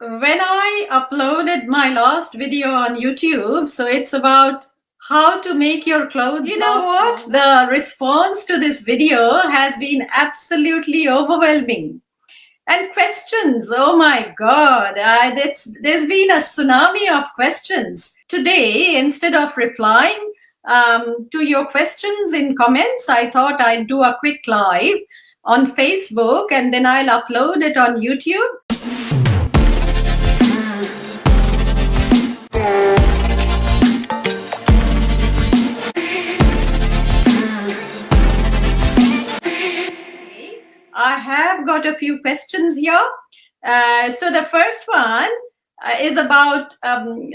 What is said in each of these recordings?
When I uploaded my last video on YouTube, so it's about how to make your clothes. You know what? The response to this video has been absolutely overwhelming. And questions, oh my God, there's been a tsunami of questions. Today, instead of replying to your questions in comments, I thought I'd do a quick live on Facebook and then I'll upload it on YouTube. I have got a few questions here. So the first one is about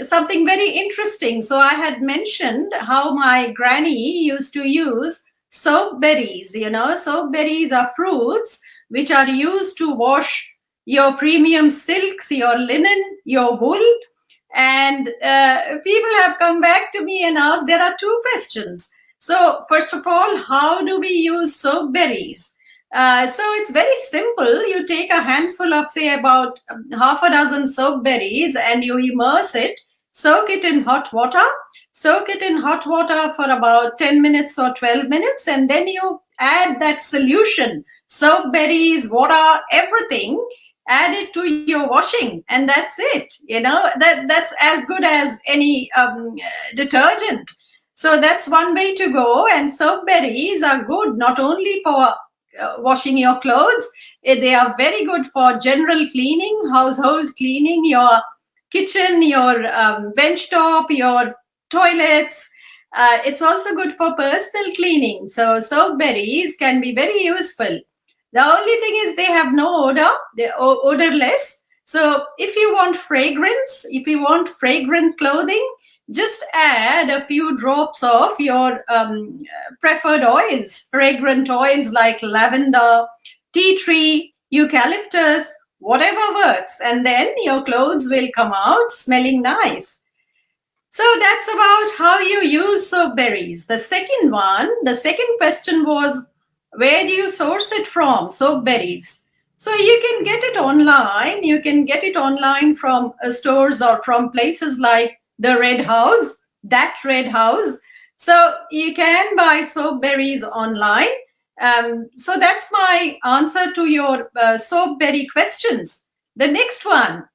something very interesting. So I had mentioned how my granny used to use soap berries. You know, soap berries are fruits which are used to wash your premium silks, your linen, your wool. And people have come back to me and asked, there are two questions. So first of all, how do we use soap berries? So it's very simple. You take a handful of, say, about half a dozen soap berries and you immerse it, soak it in hot water, for about 10 minutes or 12 minutes, and then you add that solution, soap berries, water, everything, add it to your washing, and that's it. You know, that's as good as any detergent. So that's one way to go. And soap berries are good not only for washing your clothes, they are very good for general cleaning, household cleaning, your kitchen, your bench top, your toilets. It's also good for personal cleaning. So soap berries can be very useful. The only thing is they have no odor, they're odorless. So if you want fragrance, if you want fragrant clothing, just add a few drops of your preferred oils, fragrant oils like lavender, tea tree, eucalyptus, whatever works. And then your clothes will come out smelling nice. So that's about how you use soap berries. The second question was, where do you source it from, soap berries? So you can get it online. You can get it online from stores or from places like the Red House, that Red House. So you can buy soap berries online. So that's my answer to your soap berry questions. The next one,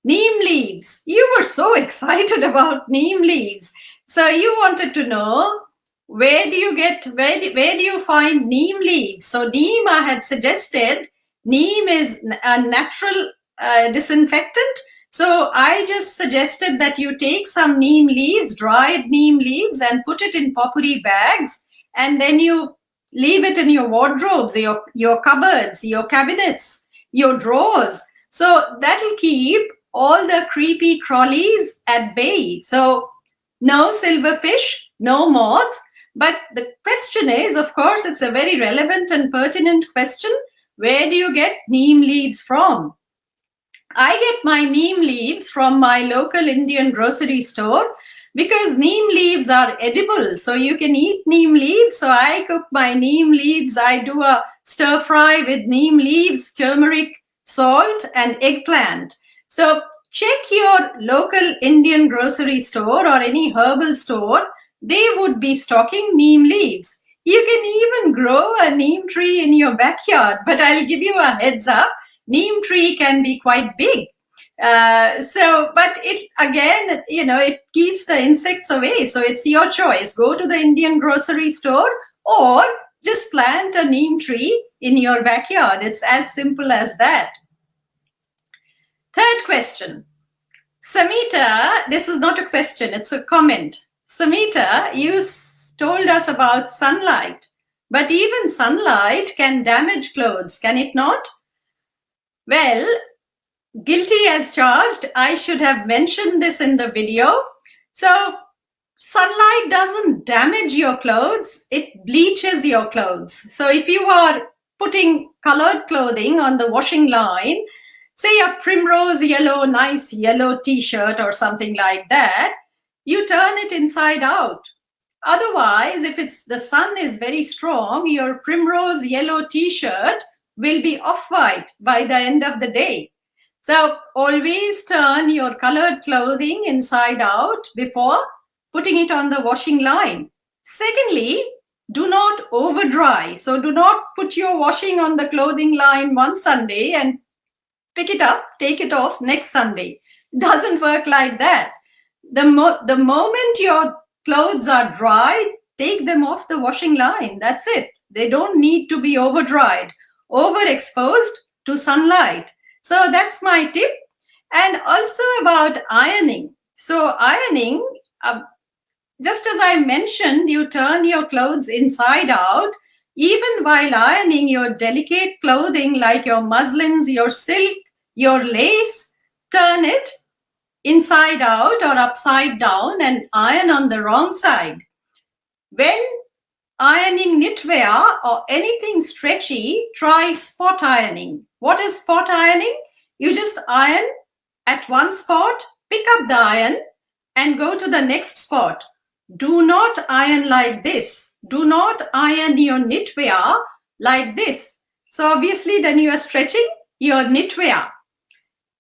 neem leaves. You were so excited about neem leaves. So you wanted to know, where do you find neem leaves? So neem, I had suggested, neem is a natural disinfectant. So I just suggested that you take some neem leaves, dried neem leaves, and put it in potpourri bags, and then you leave it in your wardrobes, your cupboards, your cabinets, your drawers. So that'll keep all the creepy crawlies at bay. So no silverfish, no moth. But the question is, of course, it's a very relevant and pertinent question. Where do you get neem leaves from? I get my neem leaves from my local Indian grocery store because neem leaves are edible. So you can eat neem leaves. So I cook my neem leaves. I do a stir fry with neem leaves, turmeric, salt, and eggplant. So check your local Indian grocery store or any herbal store. They would be stocking neem leaves. You can even grow a neem tree in your backyard, but I'll give you a heads up. Neem tree can be quite big. But it, again, you know, it keeps the insects away. So it's your choice. Go to the Indian grocery store or just plant a neem tree in your backyard. It's as simple as that. Third question. Samita, this is not a question, it's a comment. Samita, you told us about sunlight, but even sunlight can damage clothes, can it not? Well, guilty as charged. I should have mentioned this in the video. So sunlight doesn't damage your clothes, it bleaches your clothes. So if you are putting colored clothing on the washing line, say a primrose yellow, nice yellow t-shirt or something like that, you turn it inside out. Otherwise, if the sun is very strong, your primrose yellow t-shirt will be off-white by the end of the day. So always turn your colored clothing inside out before putting it on the washing line. Secondly, do not over dry. So do not put your washing on the clothing line one Sunday and pick it up, take it off next Sunday. Doesn't work like that. The moment your clothes are dry, take them off the washing line. That's it. They don't need to be over dried, overexposed to sunlight. So that's my tip. And also about ironing. So ironing, just as I mentioned, you turn your clothes inside out. Even while ironing your delicate clothing like your muslins, your silk, your lace, turn it inside out or upside down and iron on the wrong side. When ironing knitwear or anything stretchy, try spot ironing. What is spot ironing? You just iron at one spot, pick up the iron and go to the next spot. Do not iron like this. Do not iron your knitwear like this. So obviously then you are stretching your knitwear.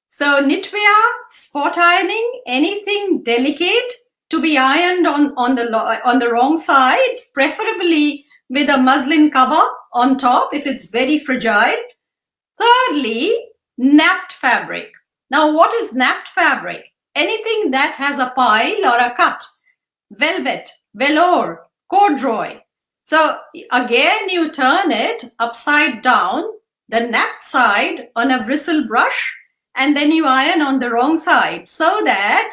So knitwear, spot ironing, anything delicate to be ironed on the wrong side, preferably with a muslin cover on top if it's very fragile. Thirdly, napped fabric. Now what is napped fabric? Anything that has a pile or a cut. Velvet, velour, corduroy. So again, you turn it upside down, the napped side on a bristle brush, and then you iron on the wrong side so that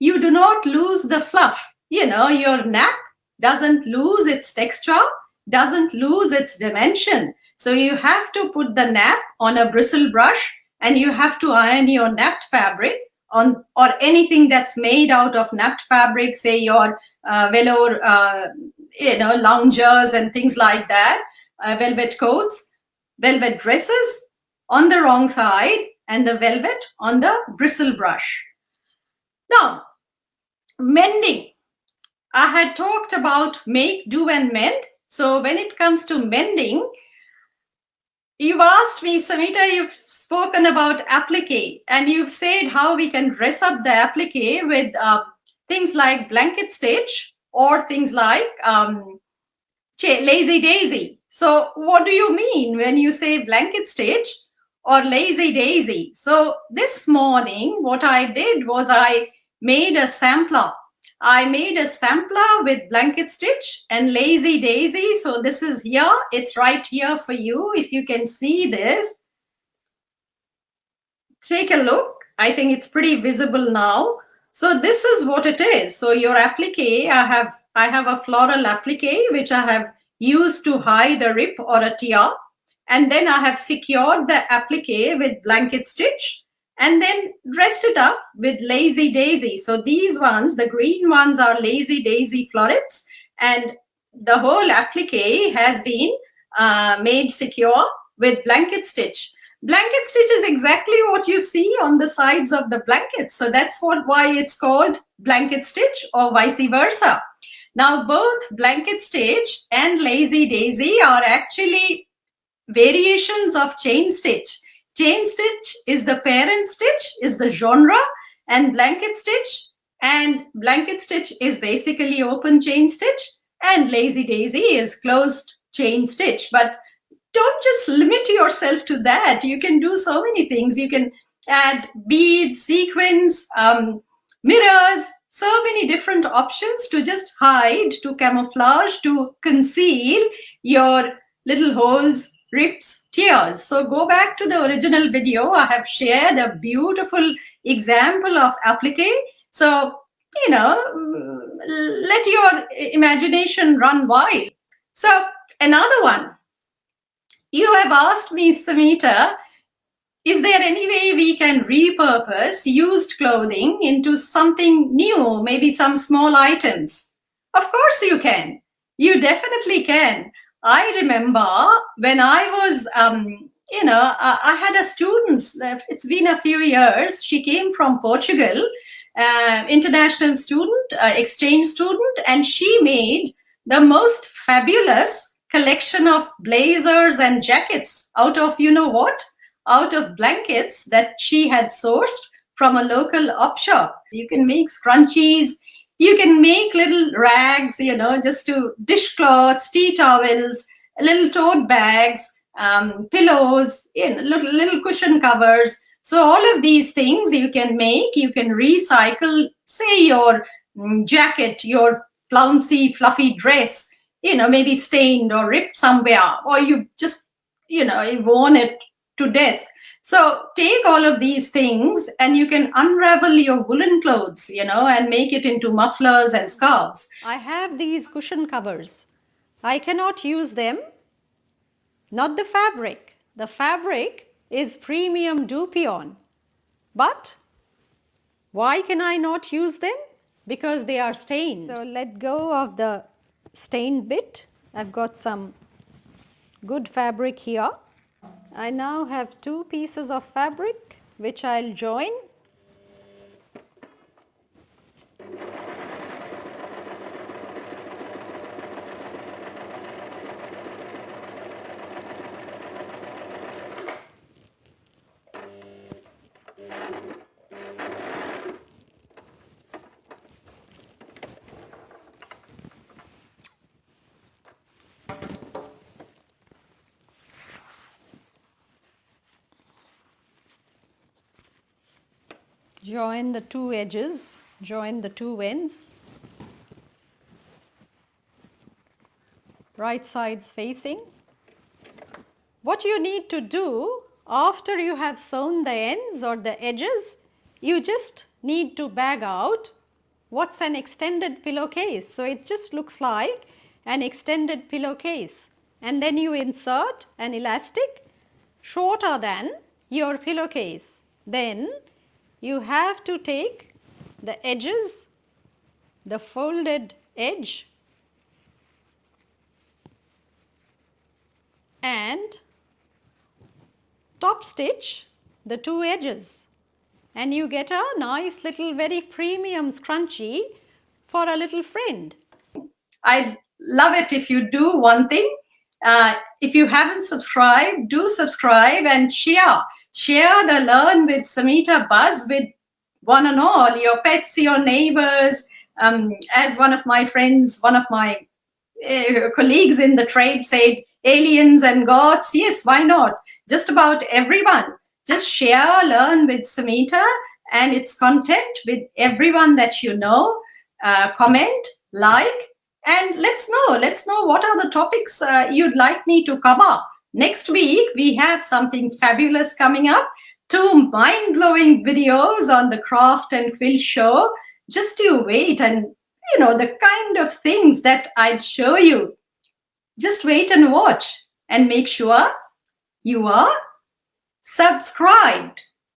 you do not lose the fluff. You know, your nap doesn't lose its texture, doesn't lose its dimension. So you have to put the nap on a bristle brush and you have to iron your napped fabric on, or anything that's made out of napped fabric, say your velour, loungers and things like that, velvet coats, velvet dresses on the wrong side, and the velvet on the bristle brush. Now, mending. I had talked about make, do, and mend. So when it comes to mending, you've asked me, Samita, you've spoken about applique, and you've said how we can dress up the applique with things like blanket stitch or things like lazy daisy. So what do you mean when you say blanket stitch or lazy daisy? So this morning, what I did was I made a sampler. I made a sampler with blanket stitch and lazy daisy. So this is here. It's right here for you. If you can see this, take a look. I think it's pretty visible now. So this is what it is. So your applique, I have a floral applique, which I have used to hide a rip or a tear. And then I have secured the applique with blanket stitch and then dressed it up with lazy daisy. So these ones, the green ones, are lazy daisy florets, and the whole applique has been made secure with blanket stitch. Blanket stitch is exactly what you see on the sides of the blanket. So that's why it's called blanket stitch, or vice versa. Now, both blanket stitch and lazy daisy are actually variations of chain stitch. Chain stitch is the parent stitch, is the genre, and blanket stitch is basically open chain stitch, and lazy daisy is closed chain stitch. But don't just limit yourself to that. You can do so many things. You can add beads, sequins, mirrors, so many different options to just hide, to camouflage, to conceal your little holes, rips, tears. So go back to the original video. I have shared a beautiful example of applique. So, let your imagination run wild. So another one. You have asked me, Samita, is there any way we can repurpose used clothing into something new, maybe some small items? Of course you can. You definitely can. I remember when I was, I had a student, it's been a few years, she came from Portugal, international student, exchange student, and she made the most fabulous collection of blazers and jackets out of, you know what? out of blankets that she had sourced from a local op shop. You can make scrunchies, you can make little rags, just to dishcloths, tea towels, little tote bags, pillows, little cushion covers. So all of these things you can make, you can recycle, say your jacket, your flouncy, fluffy dress, maybe stained or ripped somewhere, or you just, you've worn it to death. So take all of these things and you can unravel your woolen clothes, and make it into mufflers and scarves. I have these cushion covers. I cannot use them. Not the fabric. The fabric is premium Dupion. But why can I not use them? Because they are stained. So let go of the stained bit. I've got some good fabric here. I now have 2 pieces of fabric which I'll join. Join the 2 edges, join the 2 ends, right sides facing. What you need to do after you have sewn the ends or the edges, you just need to bag out what's an extended pillowcase. So it just looks like an extended pillowcase, and then you insert an elastic shorter than your pillowcase. Then you have to take the edges, the folded edge, and top stitch the 2 edges, and you get a nice little very premium scrunchie for a little friend. I'd love it if you do one thing. If you haven't subscribed, do subscribe and share. Share the Learn with Samita buzz with one and all, your pets, your neighbors. As one of my friends, one of my colleagues in the trade said, aliens and gods. Yes, why not? Just about everyone. Just share Learn with Samita and its content with everyone that you know. Comment, like, and let's know what are the topics you'd like me to cover. Next week, we have something fabulous coming up. 2 mind-blowing videos on the craft and quill show. Just you wait, and the kind of things that I'd show you. Just wait and watch, and make sure you are subscribed.